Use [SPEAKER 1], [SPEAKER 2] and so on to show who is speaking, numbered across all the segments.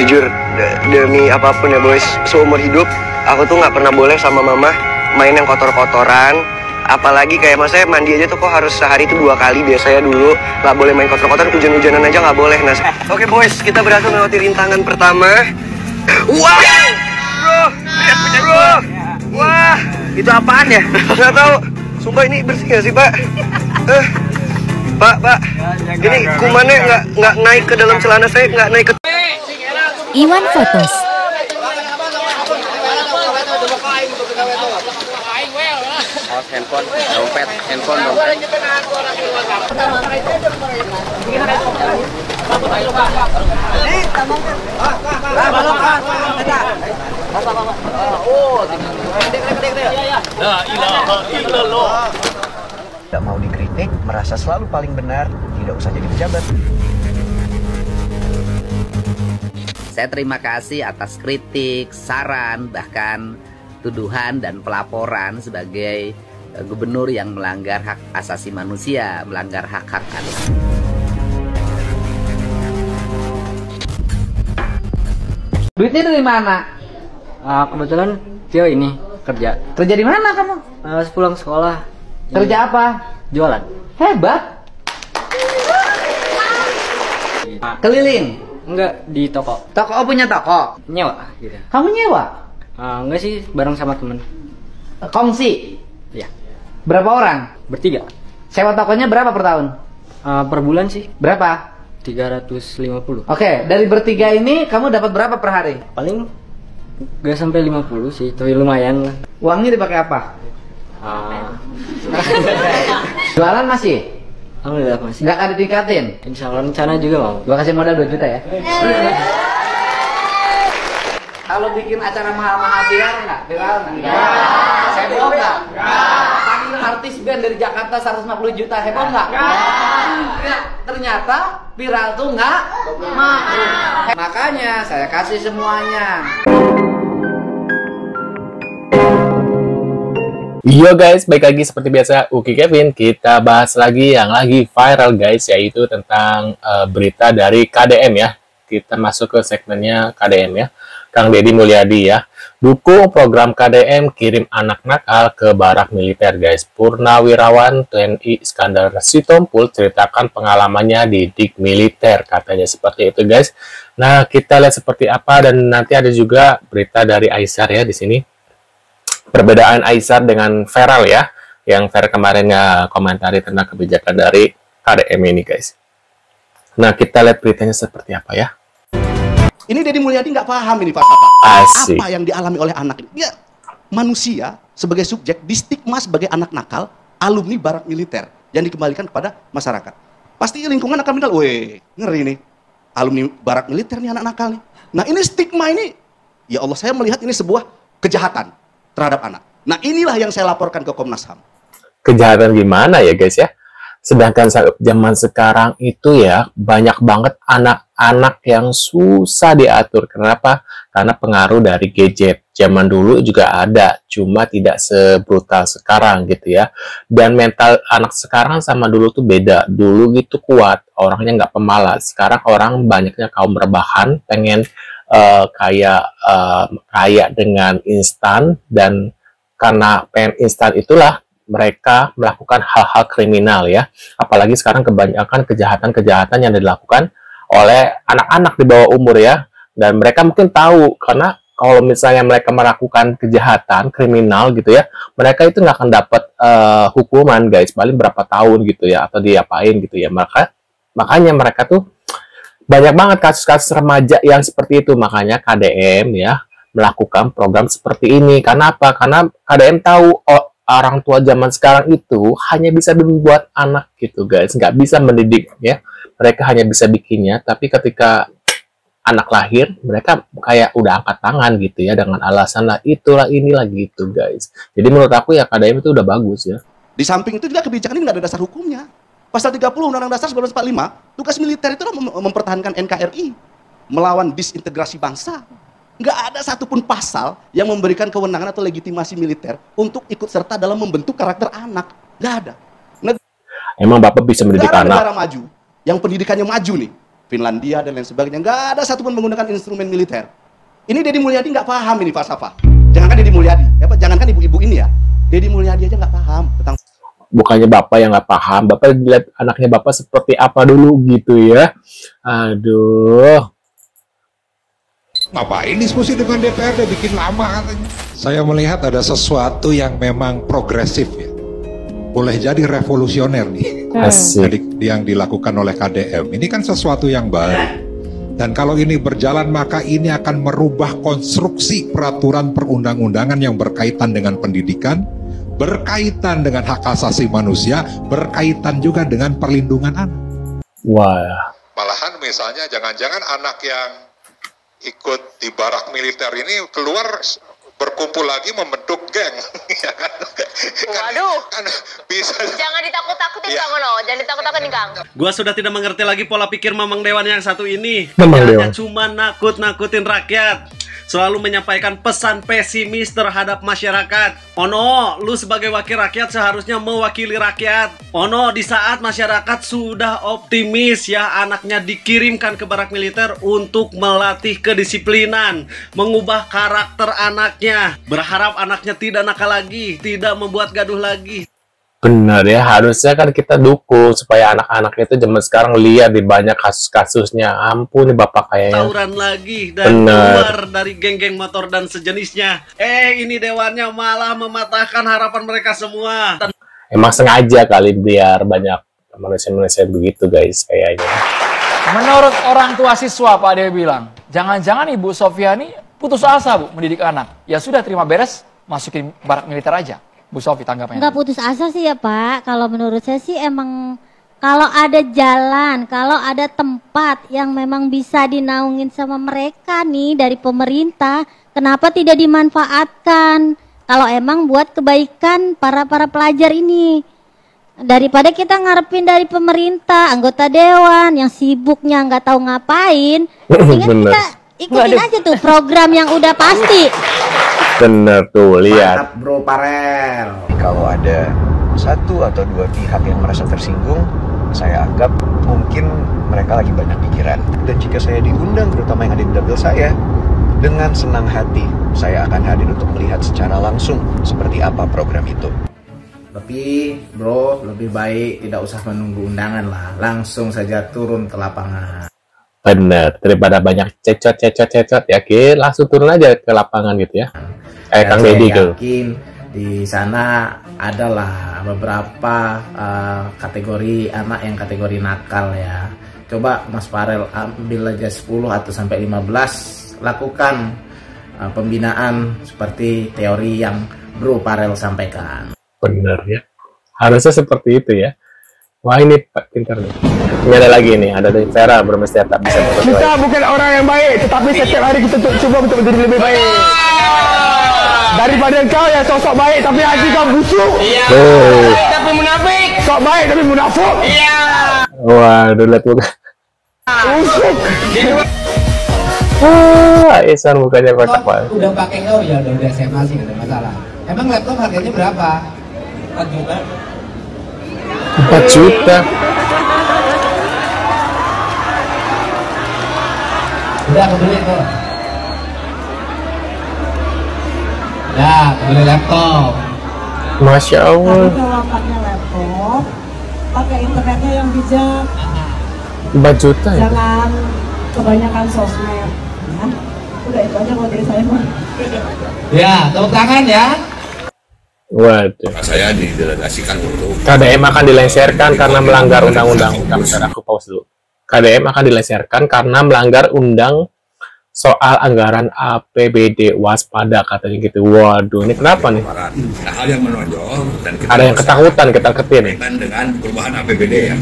[SPEAKER 1] Jujur, demi apapun ya boys, seumur hidup aku tuh nggak pernah boleh sama mama main yang kotor-kotoran. Apalagi kayak maksudnya mandi aja tuh kok harus sehari itu 2 kali. Biasanya dulu nggak boleh main kotor-kotoran, hujan-hujanan aja nggak boleh. Nah, oke boys, kita berhasil melewati rintangan pertama. Wah, bro, lihat punya bro. Wah, itu apaan ya? Nggak tahu. Sumpah ini bersih nggak sih pak? Pak, ini kumannya nggak naik ke dalam celana saya, nggak naik ke.
[SPEAKER 2] Iwan Fotos.
[SPEAKER 3] Handphone, dompet.
[SPEAKER 4] Tidak mau dikritik, merasa selalu paling benar, tidak usah jadi pejabat.
[SPEAKER 3] Saya terima kasih atas kritik, saran, bahkan tuduhan dan pelaporan sebagai gubernur yang melanggar hak asasi manusia, melanggar hak-hak anak. Duitnya dari mana?
[SPEAKER 5] Kebetulan dia ini kerja.
[SPEAKER 3] Kerja di mana kamu?
[SPEAKER 5] Pulang sekolah.
[SPEAKER 3] Kerja apa?
[SPEAKER 5] Jualan.
[SPEAKER 3] Hebat. Keliling?
[SPEAKER 5] Enggak, di toko.
[SPEAKER 3] Toko, punya toko?
[SPEAKER 5] Nyewa gitu.
[SPEAKER 3] Kamu nyewa?
[SPEAKER 5] Enggak sih, bareng sama temen.
[SPEAKER 3] Kongsi?
[SPEAKER 5] Iya.
[SPEAKER 3] Berapa orang?
[SPEAKER 5] Bertiga.
[SPEAKER 3] Sewa tokonya berapa per tahun?
[SPEAKER 5] Per bulan sih
[SPEAKER 3] Berapa?
[SPEAKER 5] 350.
[SPEAKER 3] Oke, dari bertiga ini kamu dapat berapa per hari?
[SPEAKER 5] Paling gak sampai 50 sih, tapi lumayan lah.
[SPEAKER 3] Uangnya dipakai apa? Jualan masih?
[SPEAKER 5] Alhamdulillah masih.
[SPEAKER 3] Nggak akan ditingkatin?
[SPEAKER 5] Insya Allah rencana juga mau.
[SPEAKER 3] Gua kasih modal 2 juta ya. Kalau bikin acara mahal-mahal viral nggak? Viral nggak? Saya bohong nggak? Panggil artis band dari Jakarta 150 juta, heboh nggak? Ternyata viral tuh nggak mau. Makanya saya kasih semuanya.
[SPEAKER 6] Yo guys, baik lagi seperti biasa Uki Kevin. Kita bahas lagi yang lagi viral guys, yaitu tentang berita dari KDM ya. Kita masuk ke segmennya KDM ya. Kang Deddy Mulyadi ya. Dukung program KDM, kirim anak nakal ke barak militer guys. Purnawirawan TNI Iskandar Sitompul ceritakan pengalamannya di dik militer, katanya seperti itu guys. Nah, kita lihat seperti apa, dan nanti ada juga berita dari Aisar ya di sini. Perbedaan Aisar dengan Feral ya, yang Feral kemarin komentari tentang kebijakan dari KDM ini guys. Nah, kita lihat beritanya seperti apa ya.
[SPEAKER 7] Ini Deddy Mulyadi nggak paham ini Pak.
[SPEAKER 6] Asik.
[SPEAKER 7] Apa yang dialami oleh anak ini? Dia manusia sebagai subjek, distigma sebagai anak nakal, alumni barak militer yang dikembalikan kepada masyarakat. Pasti lingkungan akan bilang, weh, ngeri nih, alumni barak militer nih anak nakal nih. Nah ini stigma ini, ya Allah, saya melihat ini sebuah kejahatan terhadap anak. Nah inilah yang saya laporkan ke Komnas HAM.
[SPEAKER 6] Kejahatan gimana ya guys ya? Sedangkan zaman sekarang itu ya banyak banget anak-anak yang susah diatur. Kenapa? Karena pengaruh dari gadget. Zaman dulu juga ada, cuma tidak sebrutal sekarang gitu ya. Dan mental anak sekarang sama dulu tuh beda. Dulu gitu kuat, orangnya nggak pemalas. Sekarang orang banyaknya kaum rebahan, pengen kaya dengan instan, dan karena pengen instan itulah mereka melakukan hal-hal kriminal ya. Apalagi sekarang kebanyakan kejahatan-kejahatan yang dilakukan oleh anak-anak di bawah umur ya. Dan mereka mungkin tahu, karena kalau misalnya mereka melakukan kejahatan kriminal gitu ya, mereka itu nggak akan dapat hukuman guys, paling berapa tahun gitu ya, atau diapain gitu ya. Makanya mereka tuh banyak banget kasus-kasus remaja yang seperti itu. Makanya KDM ya melakukan program seperti ini. Karena apa? Karena KDM tahu orang tua zaman sekarang itu hanya bisa membuat anak gitu guys, nggak bisa mendidik ya. Mereka hanya bisa bikinnya, tapi ketika anak lahir mereka kayak udah angkat tangan gitu ya, dengan alasan lah itulah inilah gitu guys. Jadi menurut aku ya KDM itu udah bagus ya.
[SPEAKER 7] Di samping itu juga kebijakan ini nggak ada dasar hukumnya. Pasal 30 Undang-Undang Dasar 1945, tugas militer itu mempertahankan NKRI, melawan disintegrasi bangsa. Nggak ada satupun pasal yang memberikan kewenangan atau legitimasi militer untuk ikut serta dalam membentuk karakter anak. Nggak ada.
[SPEAKER 6] Emang Bapak bisa mendidik anak?
[SPEAKER 7] Negara maju, yang pendidikannya maju nih, Finlandia dan lain sebagainya, nggak ada satupun menggunakan instrumen militer. Ini Deddy Mulyadi nggak paham ini falsafah. Jangankan Deddy Mulyadi, jangankan ibu-ibu ini ya, Deddy Mulyadi aja nggak paham tentang.
[SPEAKER 6] Bukannya bapak yang nggak paham, bapak lihat anaknya bapak seperti apa dulu gitu ya. Aduh.
[SPEAKER 8] Ngapain diskusi dengan DPRD, bikin lama katanya. Saya melihat ada sesuatu yang memang progresif ya. Boleh jadi revolusioner nih.
[SPEAKER 6] Asik.
[SPEAKER 8] Yang dilakukan oleh KDM. Ini kan sesuatu yang baru. Dan kalau ini berjalan maka ini akan merubah konstruksi peraturan perundang-undangan yang berkaitan dengan pendidikan, berkaitan dengan hak asasi manusia, berkaitan juga dengan perlindungan anak.
[SPEAKER 6] Wah.
[SPEAKER 8] Malahan misalnya jangan-jangan anak yang ikut di barak militer ini keluar berkumpul lagi membentuk geng. Ya kan?
[SPEAKER 9] Waduh.
[SPEAKER 8] Kan bisa.
[SPEAKER 9] Jangan ditakut-takutin Kang Ono, jangan ditakut-takutin Kang.
[SPEAKER 10] Gua sudah tidak mengerti lagi pola pikir Mamang Dewan yang satu ini.
[SPEAKER 6] Mamang
[SPEAKER 10] Kerjanya
[SPEAKER 6] Dewan
[SPEAKER 10] cuma nakut-nakutin rakyat. Selalu menyampaikan pesan pesimis terhadap masyarakat. Ono, lu sebagai wakil rakyat seharusnya mewakili rakyat. Ono, di saat masyarakat sudah optimis ya anaknya dikirimkan ke barak militer untuk melatih kedisiplinan, mengubah karakter anaknya, berharap anaknya tidak nakal lagi, tidak membuat gaduh lagi.
[SPEAKER 6] Benar ya, harusnya kan kita dukung supaya anak-anak itu zaman sekarang lihat di banyak kasus-kasusnya. Ampun nih bapak kayaknya.
[SPEAKER 10] Tawuran lagi dan keluar dari geng-geng motor dan sejenisnya. Ini dewannya malah mematahkan harapan mereka semua.
[SPEAKER 6] Emang sengaja kali biar banyak manusia-manusia begitu guys kayaknya.
[SPEAKER 11] Menurut orang tua siswa Pak Dewi bilang, jangan-jangan Ibu Sofiani putus asa Bu mendidik anak. Ya sudah terima beres, masukin barak militer aja. Bu Sofi tanggapannya.
[SPEAKER 2] Nggak putus asa sih ya Pak. Kalau menurut saya sih emang kalau ada jalan, kalau ada tempat yang memang bisa dinaungin sama mereka nih dari pemerintah, kenapa tidak dimanfaatkan? Kalau emang buat kebaikan para pelajar ini. Daripada kita ngarepin dari pemerintah, anggota dewan yang sibuknya nggak tahu ngapain, mendingan kita ikutin aja tuh program yang udah pasti.
[SPEAKER 6] Bener tuh, lihat.
[SPEAKER 3] Mantap bro Parel.
[SPEAKER 4] Kalau ada satu atau dua pihak yang merasa tersinggung, saya anggap mungkin mereka lagi banyak pikiran. Dan jika saya diundang, terutama yang ada di dapil saya, dengan senang hati saya akan hadir untuk melihat secara langsung seperti apa program itu.
[SPEAKER 3] Tapi bro, lebih baik tidak usah menunggu undangan lah, langsung saja turun ke lapangan.
[SPEAKER 6] Bener, daripada banyak cecot yakin langsung turun aja ke lapangan gitu ya. Kang Deddy tuh.
[SPEAKER 3] Yakin di sana adalah beberapa kategori anak yang kategori nakal ya. Coba Mas Farel ambil aja 10 atau sampai 15, lakukan pembinaan seperti teori yang Bro Farel sampaikan.
[SPEAKER 6] Bener ya, harusnya seperti itu ya. Wah ini Pak pintar nih. Ini ada lagi nih, ada dari Vera bermestiar tak bisa.
[SPEAKER 12] Kita bukan orang yang baik, tetapi setiap hari kita coba untuk menjadi lebih baik. Daripada engkau yang sosok baik tapi hati kau busuk.
[SPEAKER 3] Iya. Tapi munafik.
[SPEAKER 12] Sok baik tapi munafik.
[SPEAKER 3] Iya.
[SPEAKER 6] Waduh, lihat muka.
[SPEAKER 12] Busuk.
[SPEAKER 6] Isan mukanya kotak banget.
[SPEAKER 13] Udah pakai kau ya, udah SMA sih nggak ada masalah. Emang laptop harganya berapa? 4 juta.
[SPEAKER 6] 4 juta.
[SPEAKER 13] Udah kebeli tuh. Ya, beli laptop.
[SPEAKER 6] Masya Allah.
[SPEAKER 14] Tapi kalau pakai laptop, pakai internetnya yang bijak.
[SPEAKER 6] 4 juta ya?
[SPEAKER 14] Jangan kebanyakan sosmed. Ya. Udah itu aja kalau dari saya mah.
[SPEAKER 13] Ya, tepuk tangan ya.
[SPEAKER 6] Waduh.
[SPEAKER 15] Saya didelegasikan untuk
[SPEAKER 6] KDM akan dilengsarkan karena melanggar undang-undang. Bentar, aku pause dulu. KDM akan dilengsarkan karena melanggar undang soal anggaran APBD, waspada katanya gitu. Waduh, ini kenapa nih?
[SPEAKER 15] Nah, hal yang menonjol dan kita
[SPEAKER 6] ada yang ketakutan, ketar-ketir
[SPEAKER 15] dengan perubahan APBD ya.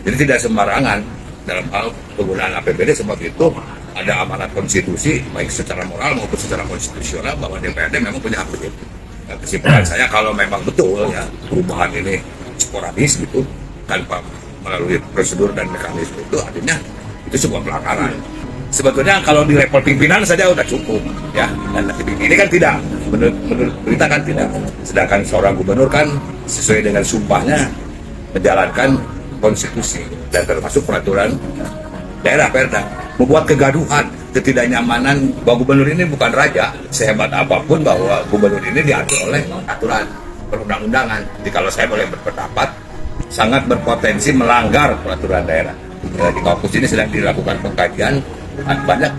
[SPEAKER 15] Jadi tidak sembarangan dalam hal penggunaan APBD, sebab itu ada amanat konstitusi baik secara moral maupun secara konstitusional bahwa DPRD memang punya hak itu. Nah, kesimpulan saya kalau memang betul ya perubahan ini sporadis gitu tanpa melalui prosedur dan mekanisme itu, artinya itu sebuah pelanggaran. Sebetulnya kalau di level pimpinan saja udah cukup ya, dan ini kan tidak, menurut berita kan tidak. Sedangkan seorang gubernur kan sesuai dengan sumpahnya menjalankan konstitusi dan termasuk peraturan daerah Perda, membuat kegaduhan, ketidaknyamanan bahwa gubernur ini bukan raja, sehebat apapun bahwa gubernur ini diatur oleh aturan perundang-undangan. Jadi kalau saya boleh berpendapat, sangat berpotensi melanggar peraturan daerah. Di kampus ini sedang dilakukan pengkajian, banyak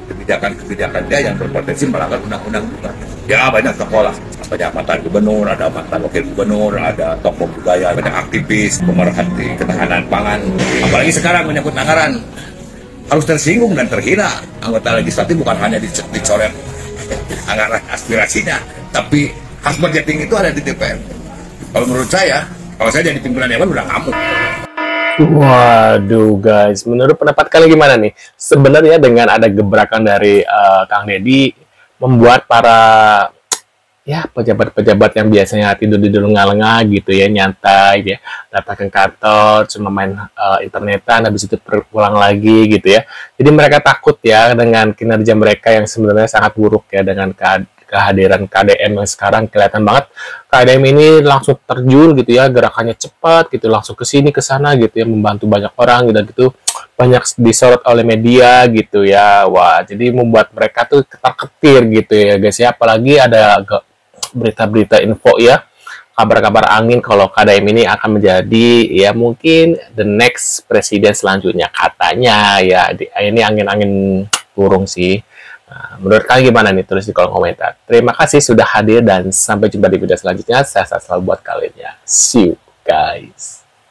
[SPEAKER 15] kebijakan-kebijakan dia yang berpotensi melanggar undang-undang juga. Ya banyak tokoh lah, banyak mantan gubernur, ada mantan wakil gubernur, ada tokoh budaya, banyak aktivis, pemerhati ketahanan pangan. Apalagi sekarang menyangkut anggaran, harus tersinggung dan terhina. Anggota legislatif bukan hanya dicoret anggaran aspirasinya, tapi hak budgeting itu ada di DPR. Kalau menurut saya, kalau saya jadi pimpinan dewan udah ngamuk.
[SPEAKER 6] Waduh guys, menurut pendapat kalian gimana nih? Sebenarnya dengan ada gebrakan dari Kang Deddy membuat para ya pejabat-pejabat yang biasanya tidur di lengah-lengah gitu ya, nyantai ya, datang ke kantor cuma main internetan, habis itu pulang lagi gitu ya. Jadi mereka takut ya dengan kinerja mereka yang sebenarnya sangat buruk ya, dengan kehadiran KDM yang sekarang kelihatan banget KDM ini langsung terjun gitu ya, gerakannya cepat gitu, langsung ke sini ke sana gitu ya, membantu banyak orang gitu, banyak disorot oleh media gitu ya. Wah, jadi membuat mereka tuh ketar-ketir gitu ya guys ya, apalagi ada berita-berita info ya, kabar-kabar angin kalau KDM ini akan menjadi ya mungkin the next presiden selanjutnya katanya ya. Ini angin-angin burung sih. Nah, menurut kalian gimana nih? Tulis di kolom komentar. Terima kasih sudah hadir dan sampai jumpa di video selanjutnya. Saya selalu buat kalian ya. See you guys.